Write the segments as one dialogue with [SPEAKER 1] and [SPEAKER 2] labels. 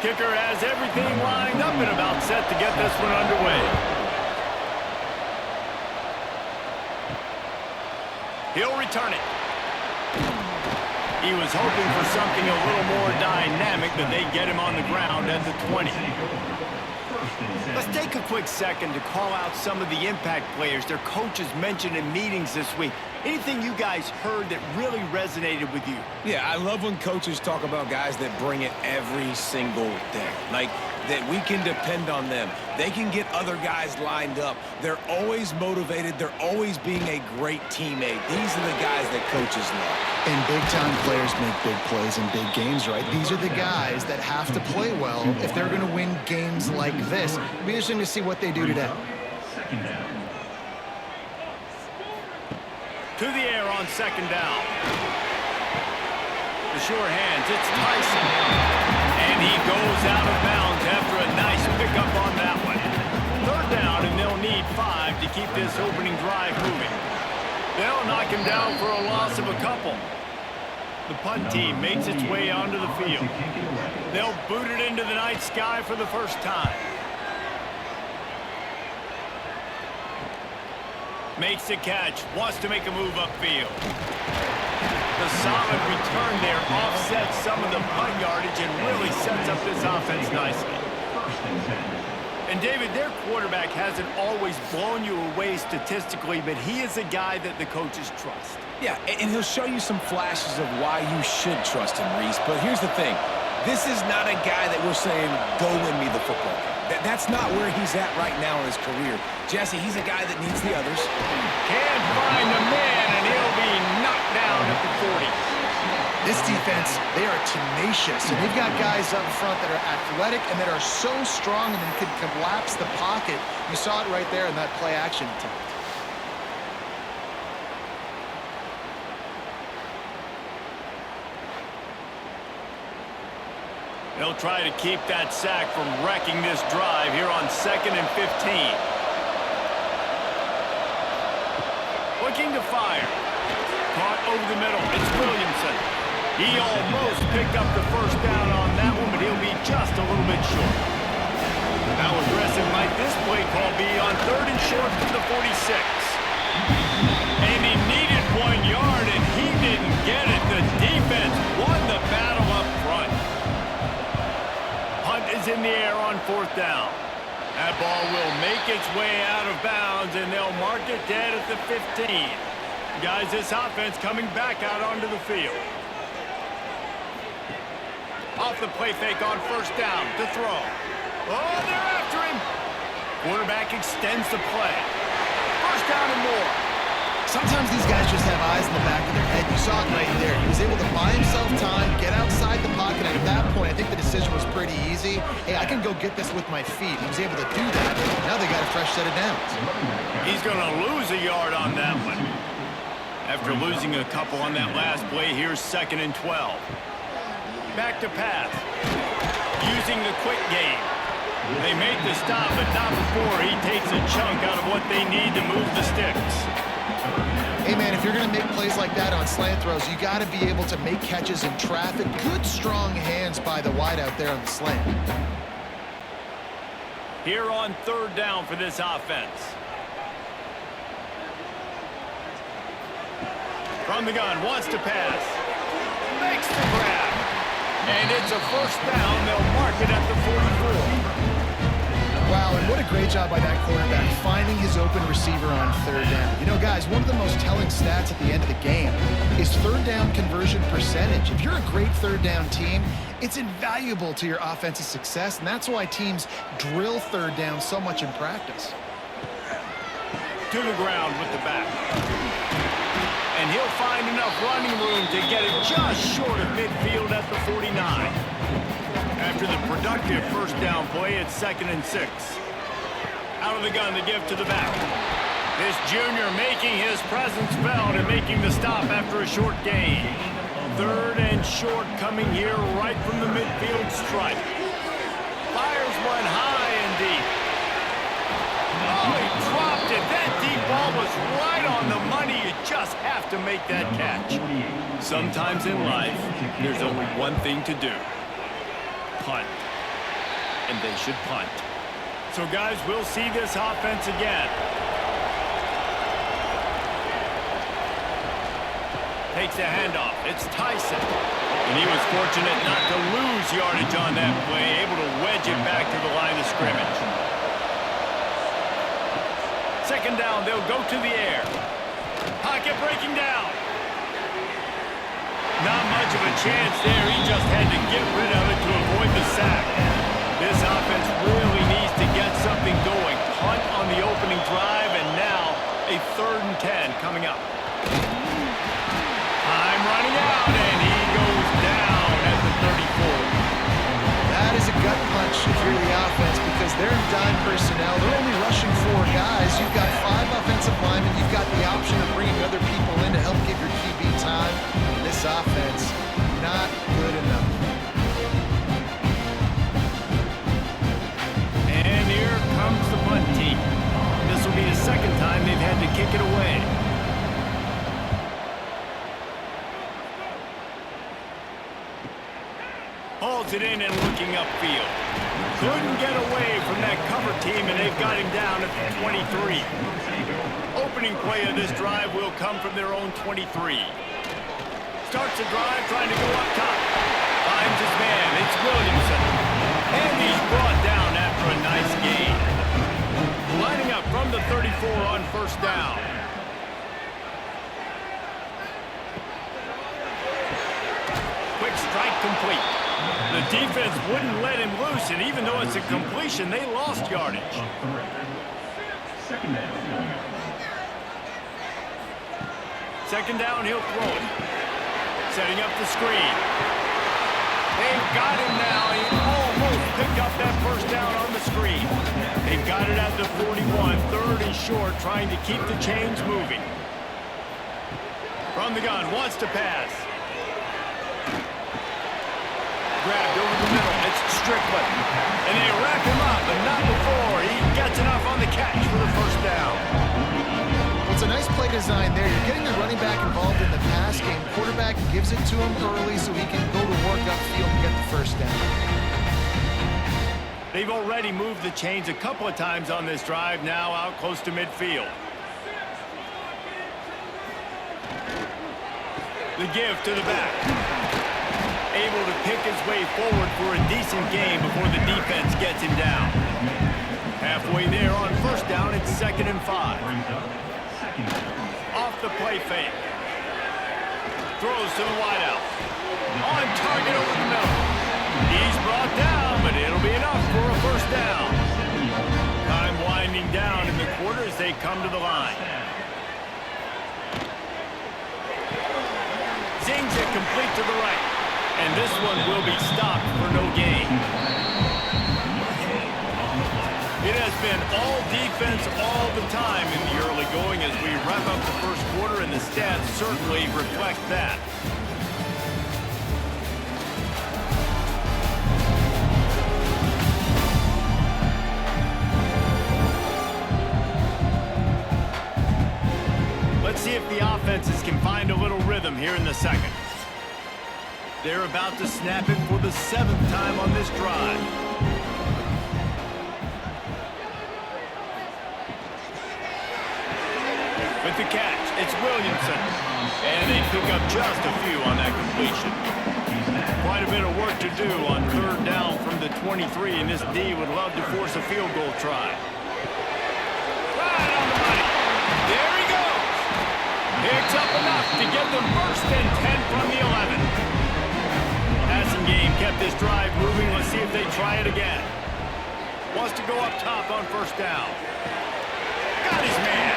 [SPEAKER 1] Kicker has everything lined up and about set to get this one underway. He'll return it. He was hoping for something a little more dynamic, but they get him on the ground at the 20. Let's take a quick second to call out some of the impact players their coaches mentioned in meetings this week. Anything you guys heard that really resonated with you?
[SPEAKER 2] Yeah, I love when coaches talk about guys that bring it every single day. Like, that we can depend on them. They can get other guys lined up. They're always motivated. They're always being a great teammate. These are the guys that coaches love.
[SPEAKER 3] And big-time players make big plays in big games, right? These are the guys that have to play well if they're going to win games like this. It'll be interesting to see what they do today.
[SPEAKER 1] To the air on second down. The sure hands, it's Tyson. And he goes out of bounds after a nice pickup on that one. Third down, and they'll need 5 to keep this opening drive moving. They'll knock him down for a loss of a couple. The punt team makes its way onto the field. They'll boot it into the night sky for the first time. Makes the catch, wants to make a move upfield. The solid return there offsets some of the punt yardage and really sets up this offense nicely. And David, their quarterback hasn't always blown you away statistically, but he is a guy that the coaches trust.
[SPEAKER 2] Yeah, and he'll show you some flashes of why you should trust him, Reese. But here's the thing. This is not a guy that we're saying, go win me the football game. That's not where he's at right now in his career. Jesse, he's a guy that needs the others.
[SPEAKER 1] Can't find a man, and he'll be knocked down at the 40.
[SPEAKER 3] This defense, they are tenacious, and they've got guys up front that are athletic and that are so strong and they can collapse the pocket. You saw it right there in that play-action attempt.
[SPEAKER 1] They'll try to keep that sack from wrecking this drive here on 2nd and 15. Looking to fire. Caught over the middle. It's Williamson. He almost picked up the first down on that one, but he'll be just a little bit short. How aggressive might this play call be on 3rd and short from the 46? And he needed 1 yard, and he didn't get it. The defense won the battle up front. Punt is in the air on 4th down. That ball will make its way out of bounds, and they'll mark it dead at the 15. Guys, this offense coming back out onto the field. Off the play fake on 1st down to throw. Oh, they're after him. Quarterback extends the play. 1st down and more.
[SPEAKER 3] Sometimes these guys just have eyes in the back of their head. You saw it right there. He was able to buy himself time, get outside the pocket, and at that point, I think the decision was pretty easy. Hey, I can go get this with my feet. He was able to do that. Now they got a fresh set of downs.
[SPEAKER 1] He's going to lose a yard on that one. After losing a couple on that last play, here's 2nd and 12. Back to pass. Using the quick game. They make the stop, but not before he takes a chunk out of what they need to move the sticks.
[SPEAKER 3] Hey, man, if you're going to make plays like that on slant throws, you got to be able to make catches in traffic. Good, strong hands by the wide out there on the slant.
[SPEAKER 1] Here on 3rd down for this offense. From the gun, wants to pass. Makes the grab. And it's a 1st down. They'll mark it at the 44.
[SPEAKER 3] Wow, and what a great job by that quarterback finding his open receiver on 3rd down. You know, guys, one of the most telling stats at the end of the game is 3rd down conversion percentage. If you're a great 3rd down team, it's invaluable to your offensive success, and that's why teams drill 3rd down so much in practice.
[SPEAKER 1] To the ground with the back. And he'll find enough running room to get it just short of midfield at the 49. After the productive 1st down play, it's 2nd and 6. Out of the gun to give to the back. This junior making his presence felt and making the stop after a short gain. 3rd and short coming here right from the midfield stripe. Fires one high and deep. Oh, he dropped it. That deep ball was right on the money. You just have to make that catch. Sometimes in life, there's only one thing to do. Punt. and they should punt. So, guys, we'll see this offense again. Takes a handoff. It's Tyson. And he was fortunate not to lose yardage on that play, able to wedge it back to the line of scrimmage. Second down, they'll go to the air. Pocket breaking down. Not much of a chance there. He just had to get rid of it to avoid the sack. This offense really needs to get something going. Punt on the opening drive, and now a 3rd and 10 coming up. Time running out, and he goes down at the 34.
[SPEAKER 3] That is a gut punch if you're the offense because they're in dime personnel. They're only rushing 4 guys. You've got 5 offensive linemen. You've got the option of bringing other people in to help give your QB time. This offense, not good enough.
[SPEAKER 1] And here comes the punt team. This will be the 2nd time they've had to kick it away. Hauls it in and looking upfield. Couldn't get away from that cover team, and they've got him down at the 23. Opening play of this drive will come from their own 23. Starts the drive trying to go up top. Finds his man. It's Williamson. And he's brought down after a nice gain. Lining up from the 34 on 1st down. Quick strike complete. The defense wouldn't let him loose, and even though it's a completion, they lost yardage. Second down, he'll throw it. Setting up the screen. They've got him now. He almost picked up that 1st down on the screen. They've got it at the 41, 3rd and short, trying to keep the chains moving. From the gun, wants to pass. Grabbed over the middle. It's Strickland. And they wrap him up, but not before. He gets enough on the catch for the 1st down.
[SPEAKER 3] It's a nice play design there. You're getting the running back involved in the pass game. Quarterback gives it to him early so he can go to work upfield and get the 1st down.
[SPEAKER 1] They've already moved the chains a couple of times on this drive, now out close to midfield. The give to the back. Able to pick his way forward for a decent game before the defense gets him down. Halfway there on 1st down, it's 2nd and 5. Off the play fake. Throws to the wideout. On target over the middle. He's brought down, but it'll be enough for a 1st down. Time winding down in the quarter as they come to the line. Zings it complete to the right. And this one will be stopped for no gain. It has been all defense all the time in the early going as we wrap up the 1st quarter, and the stats certainly reflect that. Let's see if the offenses can find a little rhythm here in the 2nd. They're about to snap it for the 7th time on this drive. With the catch, it's Williamson. And they pick up just a few on that completion. Quite a bit of work to do on 3rd down from the 23, and this D would love to force a field goal try. Right on the money. There he goes. Picks up enough to get them 1st and 10 from the 11. Passing game kept this drive moving. Let's see if they try it again. Wants to go up top on 1st down. Got his man.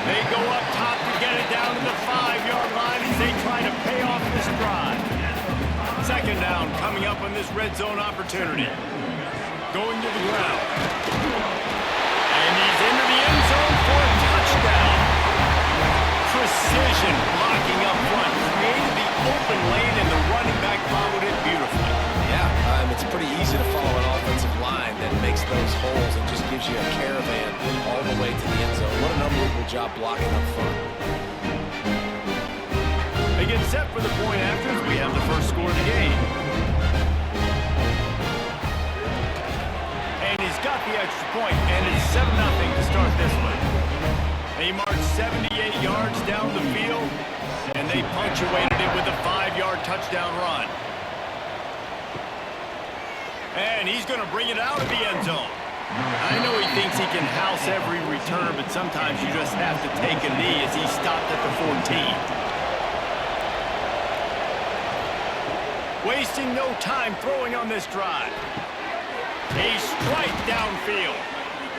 [SPEAKER 1] They go up top to get it down to the 5-yard line as they try to pay off this drive. 2nd down coming up on this red zone opportunity. Going to the ground. And he's into the end zone for a touchdown. Precision blocking up front. Created the open lane, and the running back followed it beautifully.
[SPEAKER 2] Yeah, it's pretty easy to follow an offensive line that makes those holes and just gives you a caravan all the way to the end zone. What an unbelievable job blocking up front.
[SPEAKER 1] They get set for the point after as we have the 1st score of the game. got the extra point, and it's 7-0 to start this one. They marched 78 yards down the field, and they punctuated it with a 5-yard touchdown run. And he's going to bring it out of the end zone. I know he thinks he can house every return, but sometimes you just have to take a knee as he stopped at the 14. Wasting no time throwing on this drive. A strike downfield.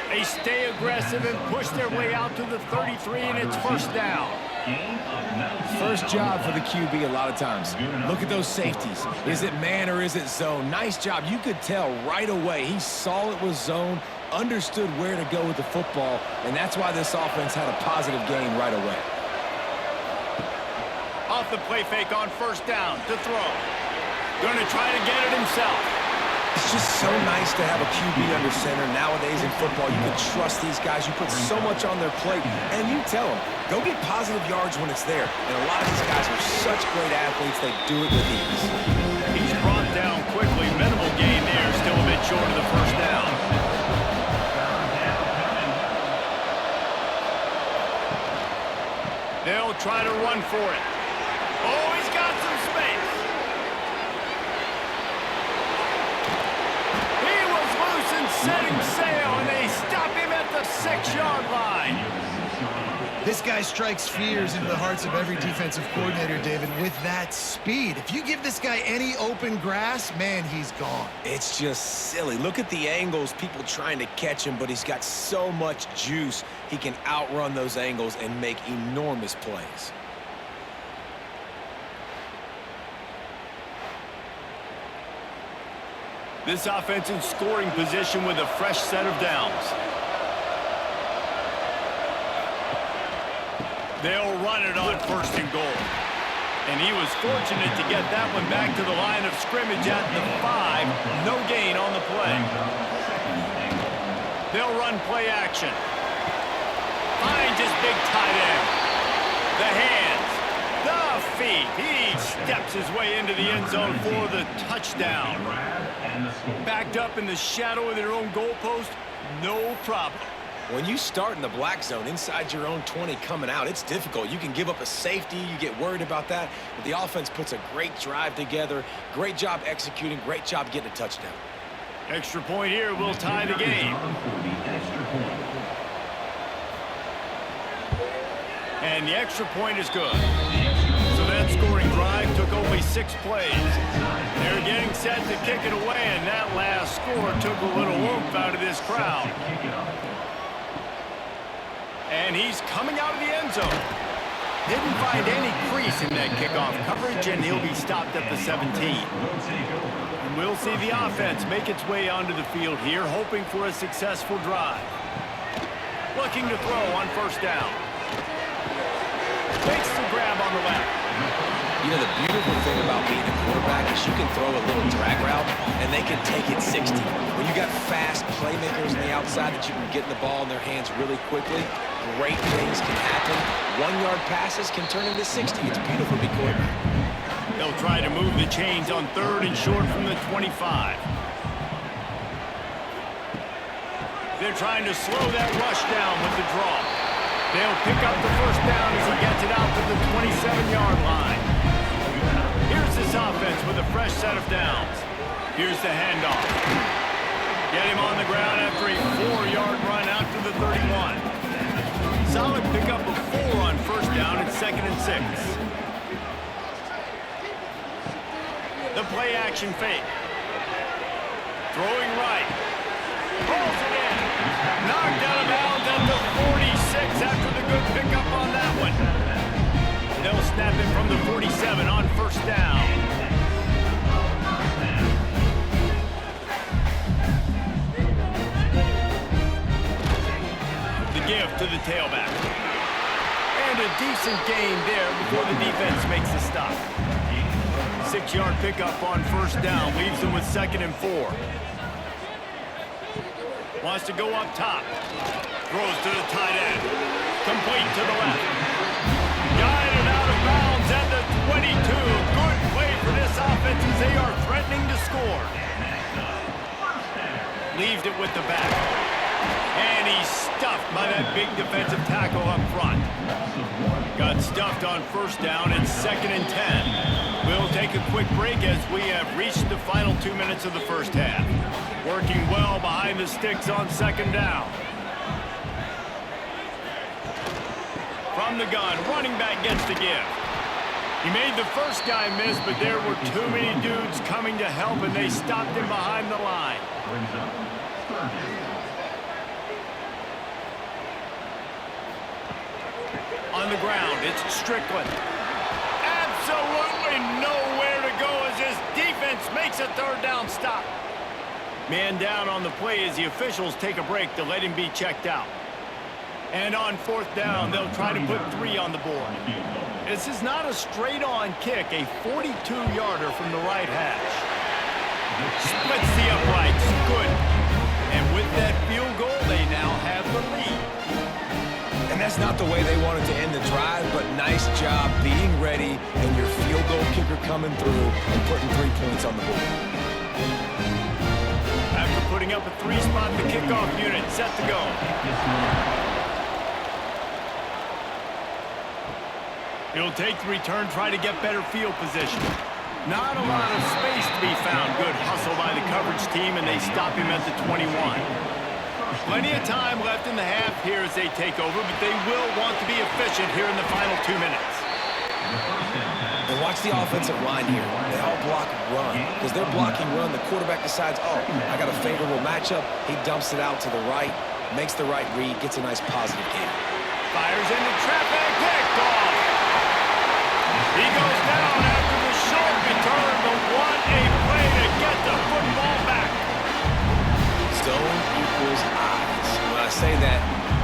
[SPEAKER 1] They stay aggressive and push their way out to the 33, and it's first down.
[SPEAKER 2] First job for the QB a lot of times. Look at those safeties. Is it man or is it zone? Nice job. You could tell right away. He saw it was zone, understood where to go with the football, and that's why this offense had a positive gain right away.
[SPEAKER 1] Off the play fake on first down to throw. Going to try to get it himself.
[SPEAKER 2] It's just so nice to have a QB under center. Nowadays in football, you can trust these guys. You put so much on their plate, and you tell them, go get positive yards when it's there. And a lot of these guys are such great athletes, they do it with ease.
[SPEAKER 1] He's brought down quickly. Minimal gain there, still a bit short of the first down. They'll try to run for it. Oh, he's got some space. Setting sail, and they stop him at the 6-yard line.
[SPEAKER 3] This guy strikes fears into the hearts of every defensive coordinator, David, with that speed. If you give this guy any open grass, man, he's gone.
[SPEAKER 2] It's just silly. Look at the angles, people trying to catch him, but he's got so much juice. He can outrun those angles and make enormous plays.
[SPEAKER 1] This offense in scoring position with a fresh set of downs. They'll run it on first and goal. And he was fortunate to get that one back to the line of scrimmage at the 5. No gain on the play. They'll run play action. Finds his big tight end. The hands. The feet. He steps his way into the end zone for the touchdown. Backed up in the shadow of their own goalpost, no problem.
[SPEAKER 2] When you start in the black zone inside your own 20 coming out, it's difficult. You can give up a safety, you get worried about that, but the offense puts a great drive together, great job executing, great job getting a touchdown.
[SPEAKER 1] Extra point here will tie the game. And the extra point is good. So that scoring drive took only 6 plays. They're getting set to kick it away, and that last score took a little oomph out of this crowd. And he's coming out of the end zone. Didn't find any crease in that kickoff coverage, and he'll be stopped at the 17. And we'll see the offense make its way onto the field here, hoping for a successful drive. Looking to throw on first down. Makes the grab on the left.
[SPEAKER 2] You know, the beautiful thing about being a quarterback is you can throw a little drag route, and they can take it 60. When you got fast playmakers on the outside that you can get the ball in their hands really quickly, great things can happen. 1-yard passes can turn into 60. It's beautiful to be quarterback.
[SPEAKER 1] They'll try to move the chains on 3rd and short from the 25. They're trying to slow that rush down with the draw. They'll pick up the first down as he gets it out to the 27-yard line. Here's this offense with a fresh set of downs. Here's the handoff. Get him on the ground after a 4-yard run out to the 31. Solid pickup of 4 on first down at 2nd and 6. The play action fake. Throwing right. Pulls it in. Knocked out of bounds at the 46 after the good pickup on that one. They'll snap it from the 47 on first down. The give to the tailback. And a decent gain there before the defense makes a stop. 6-yard pickup on first down leaves them with 2nd and 4. Wants to go up top. Throws to the tight end. Complete to the left. Guided out of bounds at the 22. Good play for this offense as they are threatening to score. leaves it with the back. And he's stuffed by that big defensive tackle up front. Got stuffed on first down. It's 2nd and 10. We'll take a quick break as we have reached the final 2 minutes of the first half. Working well behind the sticks on 2nd down. From the gun, running back gets the give. He made the first guy miss, but there were too many dudes coming to help, and they stopped him behind the line. On the ground, it's Strickland. Absolutely nowhere to go as his defense makes a 3rd down stop. Man down on the play as the officials take a break to let him be checked out. And on 4th down, they'll try to put 3 on the board. This is not a straight-on kick, a 42-yarder from the right hash. Splits the uprights, good. And with that field goal, they now have the lead.
[SPEAKER 2] And that's not the way they wanted to end the drive, but nice job being ready and your field goal kicker coming through and putting 3 points on the board.
[SPEAKER 1] After putting up a 3-spot, the kickoff unit set to go. He'll take the return, try to get better field position. Not a lot of space to be found. Good hustle by the coverage team, and they stop him at the 21. Plenty of time left in the half here as they take over, but they will want to be efficient here in the final 2 minutes.
[SPEAKER 2] And watch the offensive line here. They all block run. Because they're blocking run, the quarterback decides, oh, I got a favorable matchup. He dumps it out to the right, makes the right read, gets a nice positive gain.
[SPEAKER 1] Fires into traffic, picked off. He goes down after the short return, but what a play to get the football back.
[SPEAKER 2] Zone equals eyes. When I say that,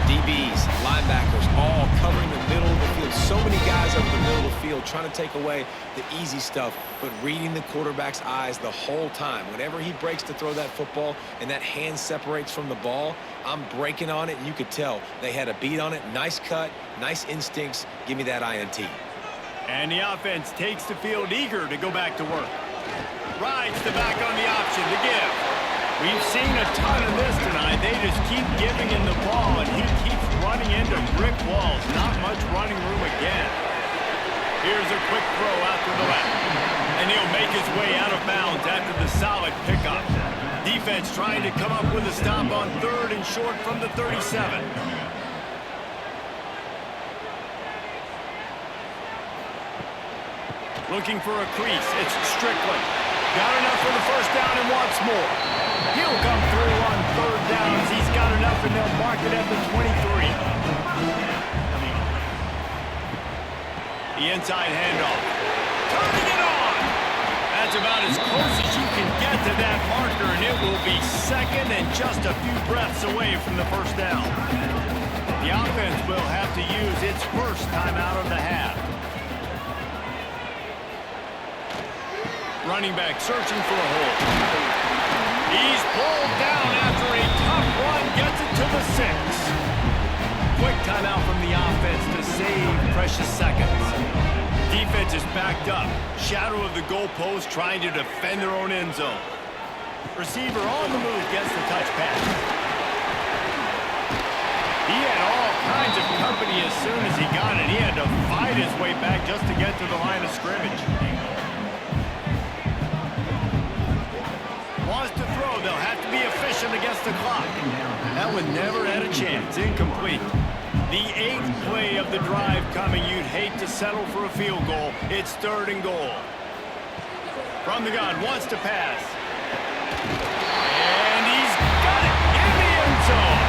[SPEAKER 2] DBs, linebackers, all covering the middle of the field. So many guys over the middle of the field trying to take away the easy stuff, but reading the quarterback's eyes the whole time. Whenever he breaks to throw that football and that hand separates from the ball, I'm breaking on it, and you could tell they had a beat on it. Nice cut, nice instincts. Give me that INT.
[SPEAKER 1] And the offense takes the field eager to go back to work. Rides the back on the option to give. We've seen a ton of this tonight. They just keep giving him the ball, and he keeps running into brick walls. Not much running room again. Here's a quick throw out to the left. And he'll make his way out of bounds after the solid pickup. Defense trying to come up with a stop on 3rd and short from the 37. Looking for a crease. It's Strickland. Got enough for the first down and wants more. He'll come through on 3rd downs. He's got enough, and they'll mark it at the 23. The inside handoff. Turning it on. That's about as close as you can get to that marker, and it will be 2nd and just a few breaths away from the first down. The offense will have to use its first timeout of the half. Running back searching for a hole. He's pulled down after a tough run, gets it to the 6. Quick timeout from the offense to save precious seconds. Defense is backed up. Shadow of the goalpost trying to defend their own end zone. Receiver on the move gets the touch pass. He had all kinds of company as soon as he got it. He had to fight his way back just to get to the line of scrimmage. Wants to throw, they'll have to be efficient against the clock. That one never had a chance, incomplete. The 8th play of the drive coming. You'd hate to settle for a field goal. It's 3rd and goal. From the gun, wants to pass. And he's got it in the end zone.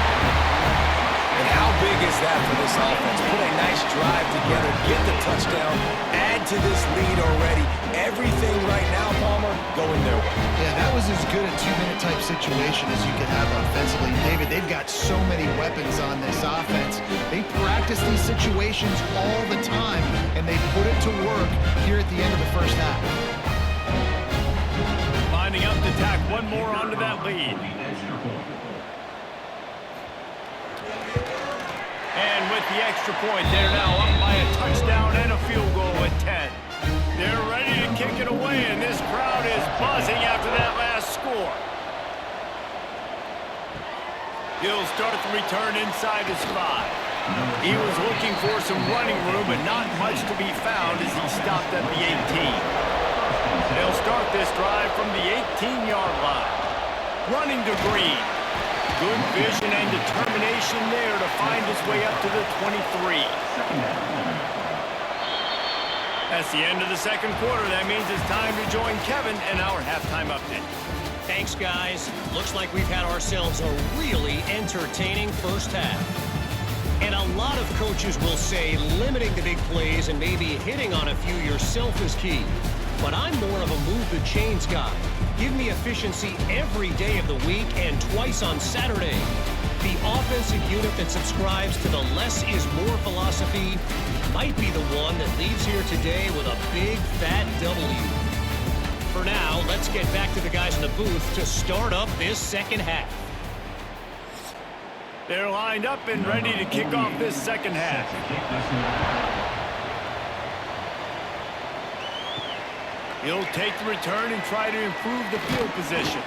[SPEAKER 2] And how big is that for this offense? Put a nice drive together, get the touchdown, add to this lead already. Everything right now, Palmer, going their way.
[SPEAKER 3] Yeah, that was as good a 2-minute type situation as you could have offensively. David, they've got so many weapons on this offense. They practice these situations all the time, and they put it to work here at the end of the first half.
[SPEAKER 1] Lining up to tack one more onto that lead. And with the extra point, they're now up by a touchdown and a field goal at 10. They're ready to kick it away, and this crowd is buzzing after that last score. start the return inside his 5. He was looking for some running room, but not much to be found as he stopped at the 18. They'll start this drive from the 18-yard line. Running to Green. Good vision and determination there to find his way up to the 23. That's the end of the second quarter. That means it's time to join Kevin and our halftime update.
[SPEAKER 4] Thanks, guys. Looks like we've had ourselves a really entertaining first half. And a lot of coaches will say limiting the big plays and maybe hitting on a few yourself is key. But I'm more of a move the chains guy. Give me efficiency every day of the week and twice on Saturday. The offensive unit that subscribes to the less is more philosophy might be the one that leaves here today with a big fat W. For now, let's get back to the guys in the booth to start up this second half.
[SPEAKER 1] They're lined up and ready to kick off this second half. He'll take the return and try to improve the field position.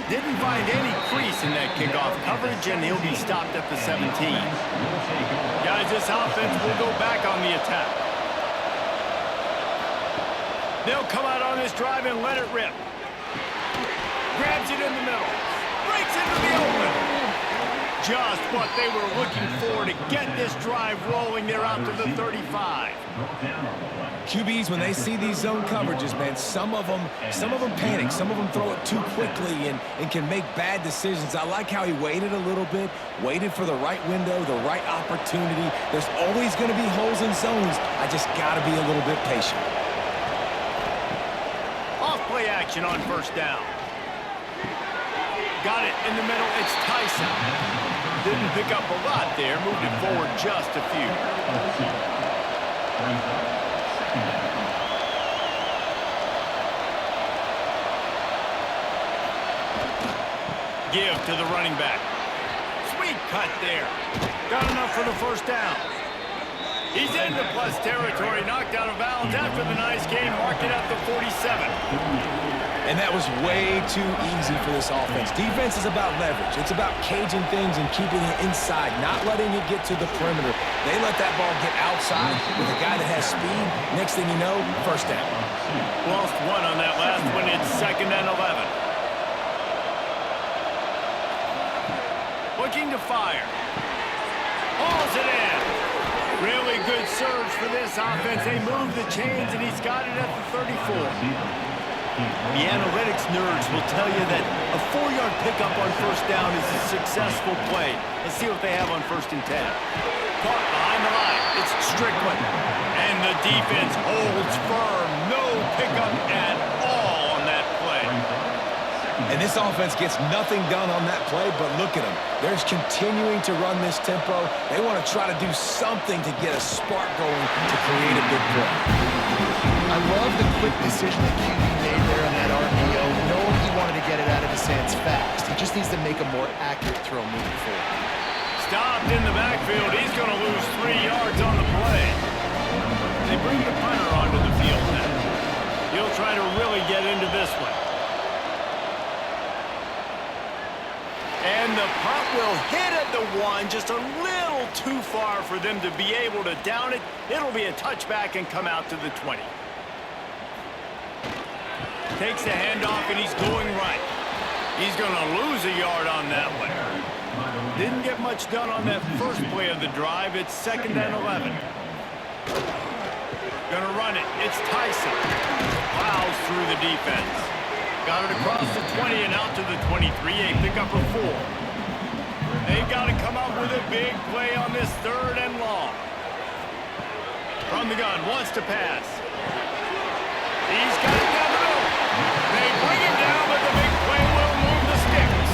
[SPEAKER 1] Didn't find any crease in that kickoff coverage, and he'll be stopped at the 17. Guys, this offense will go back on the attack. They'll come out on this drive and let it rip. Grabs it in the middle. Breaks into the open. Just what they were looking for to get this drive rolling. They're out to the 35.
[SPEAKER 2] QBs, when they see these zone coverages, man, some of them panic. Some of them throw it too quickly and can make bad decisions. I like how he waited a little bit, waited for the right window, the right opportunity. There's always going to be holes in zones. I just got to be a little bit patient.
[SPEAKER 1] Off play action on first down. Got it in the middle. It's Tyson. Didn't pick up a lot there. Moved it forward just a few. Give to the running back. Sweet cut there. Got enough for the first down. He's into plus territory. Knocked out of bounds after the nice game. Marked it at the 47.
[SPEAKER 2] And that was way too easy for this offense. Defense is about leverage. It's about caging things and keeping it inside, not letting it get to the perimeter. They let that ball get outside with a guy that has speed. Next thing you know, first down.
[SPEAKER 1] Lost one on that last one. It's 2nd and 11. Looking to fire. Hauls it in. Really good surge for this offense. They move the chains, and he's got it at the 34. The analytics nerds will tell you that a 4-yard pickup on first down is a successful play. Let's see what they have on 1st and 10. Caught behind the line. It's Strickland. And the defense holds firm. No pickup at all on that play.
[SPEAKER 2] And this offense gets nothing done on that play, but look at them. They're continuing to run this tempo. They want to try to do something to get a spark going to create a big play.
[SPEAKER 3] I love the quick decision that QB made there on that RPO, knowing he wanted to get it out of his hands fast. He just needs to make a more accurate throw moving forward.
[SPEAKER 1] Stopped in the backfield. He's going to lose 3 yards on the play. They bring the punter onto the field now. He'll try to really get into this one. And the punt will hit at the 1, just a little too far for them to be able to down it. It'll be a touchback and come out to the 20. Takes the handoff, and he's going right. He's going to lose a yard on that one. Didn't get much done on that first play of the drive. It's 2nd and 11. Going to run it. It's Tyson. Plows through the defense. Got it across the 20 and out to the 23. A pickup of 4. They've got to come up with a big play on this 3rd and long. From the gun, wants to pass. He's got it down the middle. They bring him down, but the big play will move the sticks.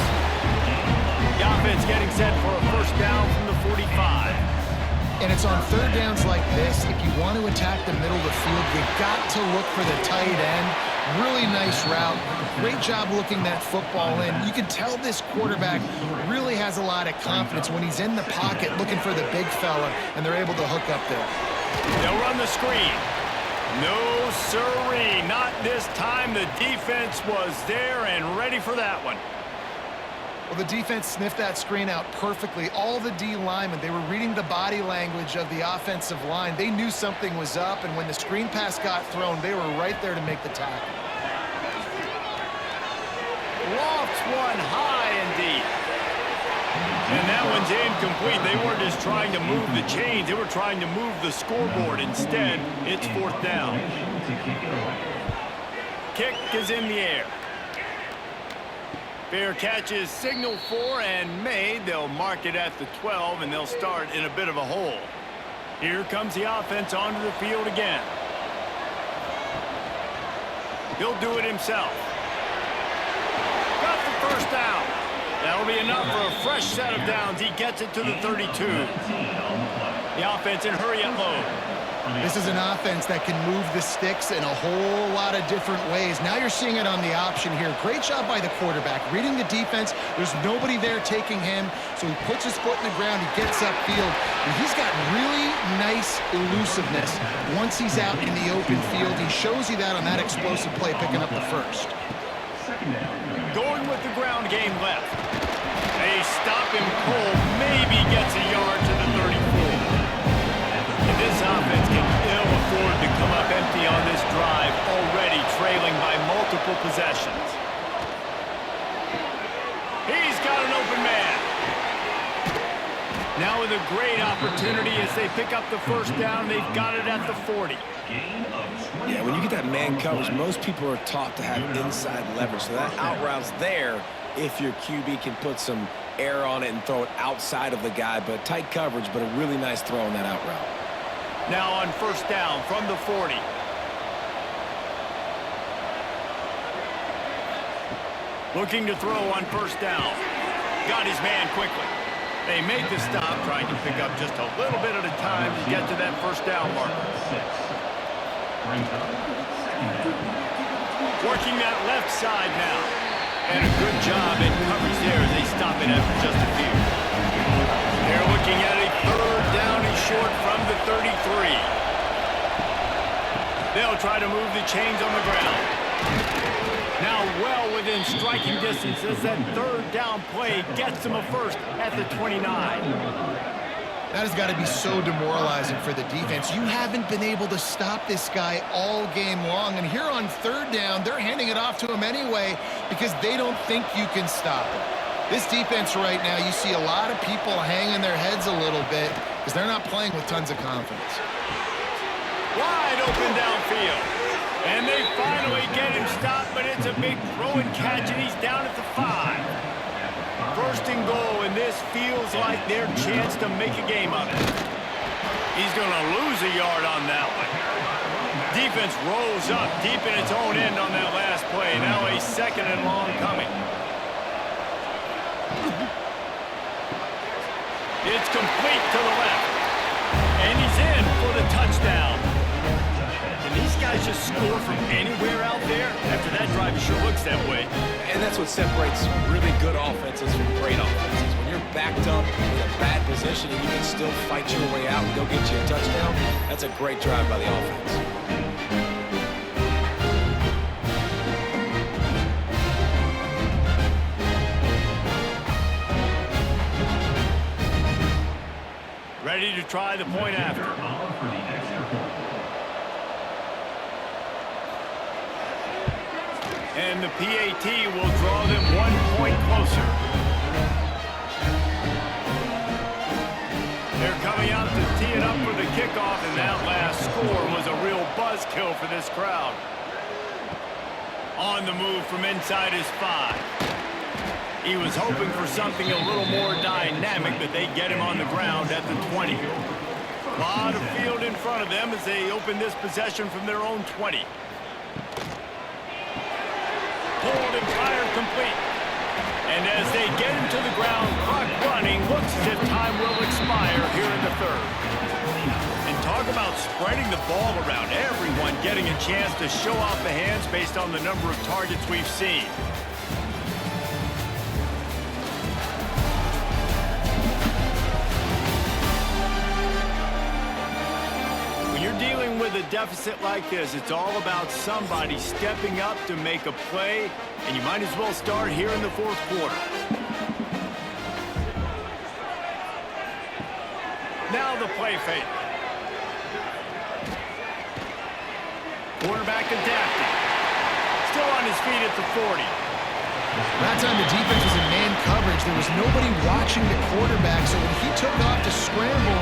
[SPEAKER 1] The offense getting set for a first down from the 45.
[SPEAKER 3] And it's on 3rd downs like this. If you want to attack the middle of the field, you've got to look for the tight end. Really nice route. Great job looking that football in. You can tell this quarterback really has a lot of confidence when he's in the pocket looking for the big fella, and they're able to hook up there.
[SPEAKER 1] They'll run the screen. No sirree, not this time. The defense was there and ready for that one.
[SPEAKER 3] Well, the defense sniffed that screen out perfectly. All the D linemen, they were reading the body language of the offensive line. They knew something was up, and when the screen pass got thrown, they were right there to make the tackle.
[SPEAKER 1] Lofts one high and deep. And that one's incomplete. They weren't just trying to move the chains. They were trying to move the scoreboard. Instead, it's 4th down. Kick is in the air. Fair catch is signaled for and made. They'll mark it at the 12, and they'll start in a bit of a hole. Here comes the offense onto the field again. He'll do it himself. Got the first down. That'll be enough for a fresh set of downs. He gets it to the 32. The offense in hurry up mode.
[SPEAKER 3] This is an offense that can move the sticks in a whole lot of different ways. Now you're seeing it on the option here. Great job by the quarterback. Reading the defense, there's nobody there taking him, so he puts his foot in the ground, he gets upfield, and he's got really nice elusiveness once he's out in the open field. He shows you that on that explosive play, picking up the first.
[SPEAKER 1] Going with the ground game left. They stop him cold, maybe gets a yard to the 34. This offense can ill afford to come up empty on this drive, already trailing by multiple possessions. He's got an open man. Now with a great opportunity as they pick up the first down, they've got it at the 40.
[SPEAKER 2] Yeah, when you get that man coverage, most people are taught to have inside leverage. So that out route's there if your QB can put some air on it and throw it outside of the guy. But tight coverage, but a really nice throw on that out route.
[SPEAKER 1] Now on first down from the 40. Looking to throw on first down. Got his man quickly. They make the stop, trying to pick up just a little bit at a time to get to that first down marker. Working that left side now. And a good job in coverage there as they stop it after just a few. They're looking at a third down and short from the 33. They'll try to move the chains on the ground. Now well within striking distance as that third down play gets them a first at the 29.
[SPEAKER 3] That has got to be so demoralizing for the defense. You haven't been able to stop this guy all game long, and here on third down, they're handing it off to him anyway because they don't think you can stop him. This defense right now, you see a lot of people hanging their heads a little bit because they're not playing with tons of confidence.
[SPEAKER 1] Wide open downfield. And they finally get him stopped, but it's a big throw and catch, and he's down at the 5. First and goal, and this feels like their chance to make a game of it. He's going to lose a yard on that one. Defense rolls up deep in its own end on that last play. Now a second and long coming. It's complete to the left. And he's in for the touchdown. Can these guys just score from anywhere out there? After that drive, it sure looks that way.
[SPEAKER 2] And that's what separates really good offenses from great offenses. When you're backed up in a bad position and you can still fight your way out and go get you a touchdown, that's a great drive by the offense.
[SPEAKER 1] Ready to try the point after. And the PAT will draw them 1 point closer. They're coming out to tee it up for the kickoff, and that last score was a real buzzkill for this crowd. On the move from inside his 5. He was hoping for something a little more dynamic, but they get him on the ground at the 20. A lot of field in front of them as they open this possession from their own 20. Pulled and fired complete. And as they get him to the ground, clock running, looks as if time will expire here in the third. And talk about spreading the ball around. Everyone getting a chance to show off the hands based on the number of targets we've seen. Dealing with a deficit like this, it's all about somebody stepping up to make a play, and you might as well start here in the fourth quarter. the play fake. Quarterback adapting. Still on his feet at the 40.
[SPEAKER 3] That time the defense was in man coverage. There was nobody watching the quarterback, so when he took off to scramble,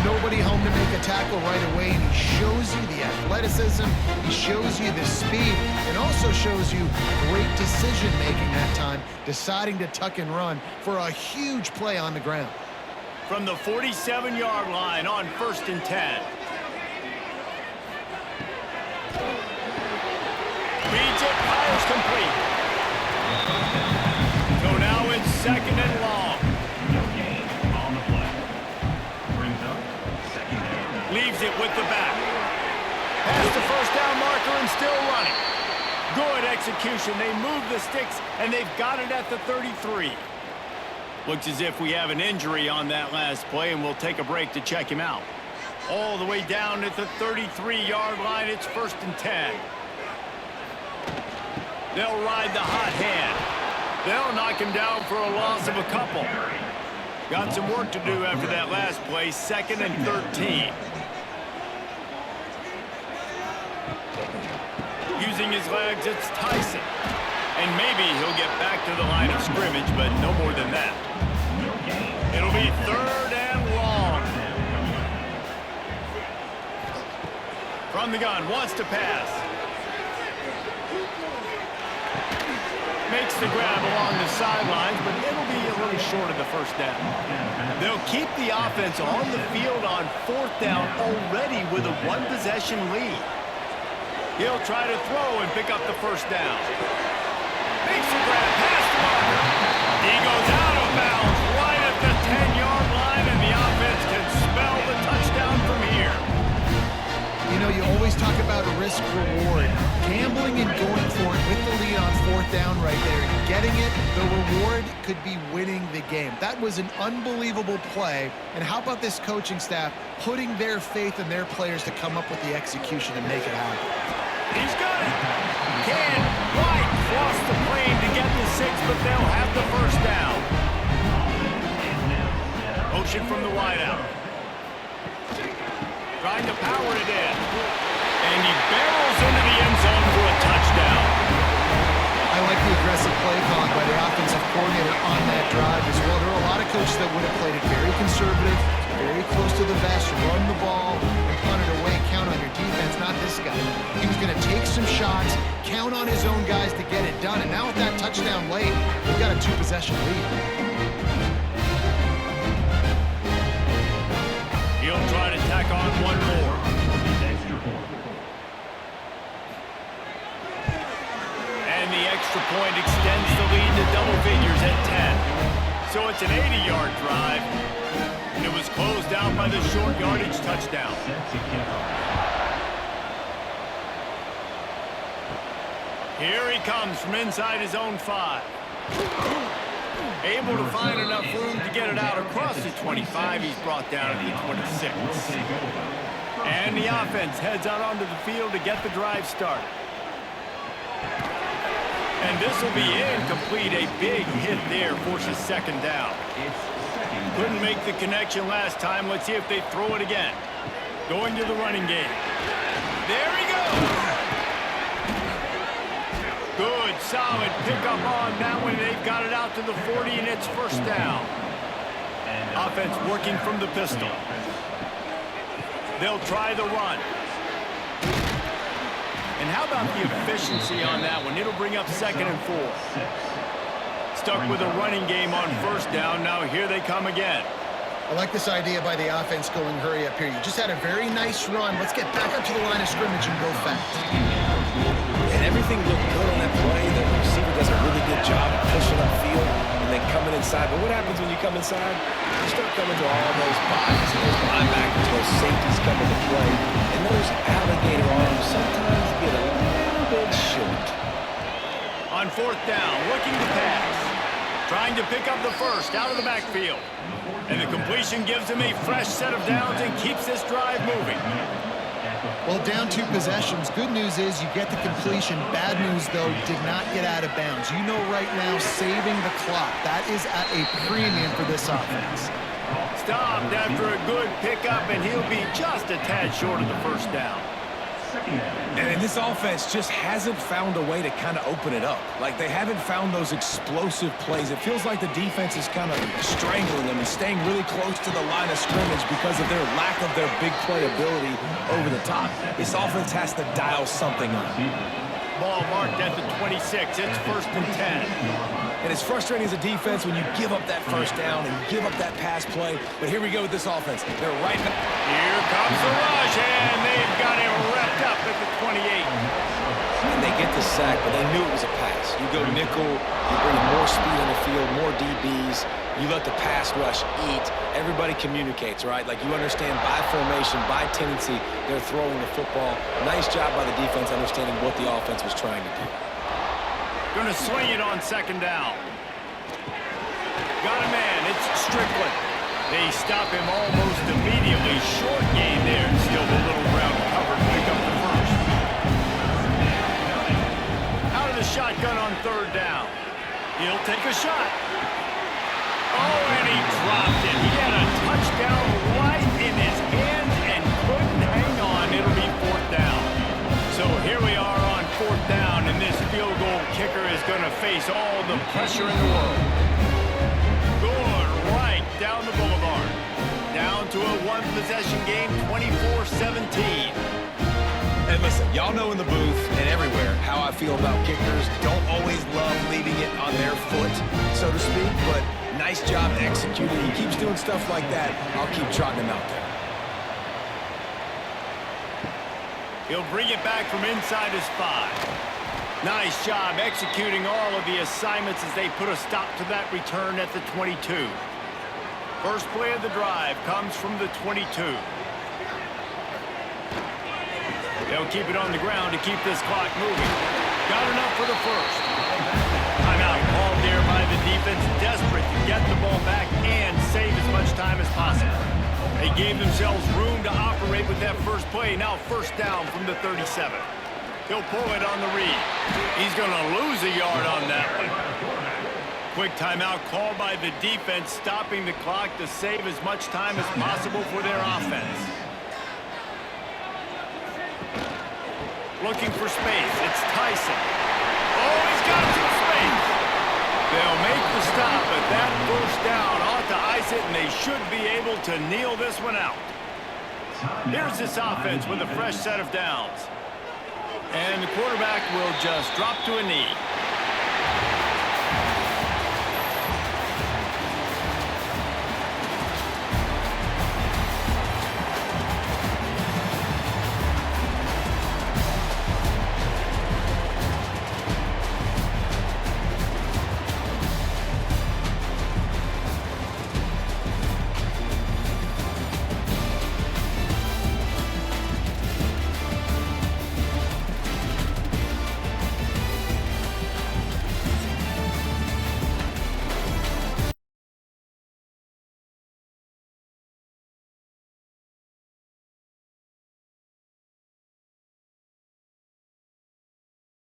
[SPEAKER 3] nobody home to make a tackle right away, and he shows you the athleticism, he shows you the speed, and also shows you great decision-making that time, deciding to tuck and run for a huge play on the ground.
[SPEAKER 1] From the 47-yard line on 1st and 10. Reads it, fires complete. So now it's 2nd and long.
[SPEAKER 5] On the play. Brings up 2nd down.
[SPEAKER 1] Leaves it with the back. Past the first down marker and still running. Good execution. They move the sticks, and they've got it at the 33. Looks as if we have an injury on that last play, and we'll take a break to check him out. All the way down at the 33-yard line, it's 1st and 10. They'll ride the hot hand. They'll knock him down for a loss of a couple. Got some work to do after that last play, 2nd and 13. Using his legs, it's Tyson. And maybe he'll get back to the line of scrimmage, but no more than that. It'll be 3rd and long. From the gun, wants to pass. Makes the grab along the sidelines, but it'll be a little short of the 1st down. They'll keep the offense on the field on 4th down already with a 1-possession lead. He'll try to throw and pick up the 1st down. Makes the grab, pass to Walker. He goes out of bounds right at the 10-yard line, and the offense can smell the touchdown from here.
[SPEAKER 3] You know, you always talk about a risk-reward. Gambling and going for it with the lead on 4th down right there. Getting it, the reward could be winning the game. That was an unbelievable play. And how about this coaching staff putting their faith in their players to come up with the execution and make it happen?
[SPEAKER 1] He's got it. Can White cross the plane to get the 6, but they'll have the 1st down. Motion from the wideout. Trying to power it in. And he barrels into the end zone for a touchdown.
[SPEAKER 3] I like the aggressive play calling by the offensive coordinator on that drive as well. There are a lot of coaches that would have played it very conservative, very close to the vest, run the ball, and punt it away, count on your defense. Not this guy. He was going to take some shots, count on his own guys to get it done, and now with that touchdown late, we've got a 2-possession lead.
[SPEAKER 1] He'll try to tack on one more. And the extra point extends the lead to double figures at 10. So it's an 80-yard drive. And it was closed out by the short yardage touchdown. Here he comes from inside his own 5. Able to find enough room to get it out across the 25. He's brought down at the 26. And the offense heads out onto the field to get the drive started. And this will be incomplete. A big hit there forces 2nd down. Couldn't make the connection last time. Let's see if they throw it again. Going to the running game. There he goes. Good, solid pickup on that one. They've got it out to the 40, and it's 1st down. Offense working from the pistol. They'll try the run. And how about the efficiency on that one? It'll bring up 2nd and 4. Stuck with a running game on 1st down. Now here they come again.
[SPEAKER 3] I like this idea by the offense going hurry up here. You just had a very nice run. Let's get back up to the line of scrimmage and go fast.
[SPEAKER 2] And everything looked good on that play. The receiver does a really good job of pushing upfield and then coming inside. But what happens when you come inside? You start coming to all those bodies and those linebackers, those safeties coming to play. And those alligator arms sometimes get a little bit short.
[SPEAKER 1] On 4th down, looking to pass. Trying to pick up the 1st out of the backfield. And the completion gives him a fresh set of downs and keeps this drive moving.
[SPEAKER 3] Well, down 2 possessions. Good news is you get the completion. Bad news, though, did not get out of bounds. You know right now, saving the clock. That is at a premium for this offense.
[SPEAKER 1] Stopped after a good pickup, and he'll be just a tad short of the first down.
[SPEAKER 2] And this offense just hasn't found a way to kind of open it up. Like, they haven't found those explosive plays. It feels like the defense is kind of strangling them and staying really close to the line of scrimmage because of their lack of their big play ability over the top. This offense has to dial something up.
[SPEAKER 1] Ball marked at the 26. It's 1st and 10.
[SPEAKER 2] And it's frustrating as a defense when you give up that first down and give up that pass play. But here we go with this offense. They're right back.
[SPEAKER 1] Here comes the rush, and they've got him wrapped up at the 28.
[SPEAKER 2] And they get the sack, but they knew it was a pass. You go nickel, you bring more speed on the field, more DBs. You let the pass rush eat. Everybody communicates, right? Like, you understand by formation, by tendency, they're throwing the football. Nice job by the defense understanding what the offense was trying to do.
[SPEAKER 1] Gonna swing it on 2nd down. Got a man. It's Strickland. They stop him almost immediately. Short gain there, and still a little ground covered. Pick up the first. Out of the shotgun on 3rd down. He'll take a shot. Oh, and he dropped it. He had a touchdown right in his hands and couldn't hang on. It'll be 4th down. So here we are on 4th down, and this field goal kicker is going to face all the pressure in the world. Going right down the boulevard. Down to a one-possession game, 24-17.
[SPEAKER 2] And listen, y'all know in the booth and everywhere how I feel about kickers. Don't always love leaving it on their foot, so to speak, but nice job executing. He keeps doing stuff like that. I'll keep trotting him out there.
[SPEAKER 1] He'll bring it back from inside his 5. Nice job executing all of the assignments as they put a stop to that return at the 22. First play of the drive comes from the 22. They'll keep it on the ground to keep this clock moving. Got enough for the first. Timeout called there by the defense, desperate to get the ball back and save as much time as possible. They gave themselves room to operate with that first play. Now 1st down from the 37. He'll pull it on the read. He's going to lose a yard on that one. Quick timeout called by the defense, stopping the clock to save as much time as possible for their offense. Looking for space. It's Tyson. Oh, he's got some space. They'll make the stop, but that 1st down ought to ice it, and they should be able to kneel this one out. Here's this offense with a fresh set of downs. And the quarterback will just drop to a knee.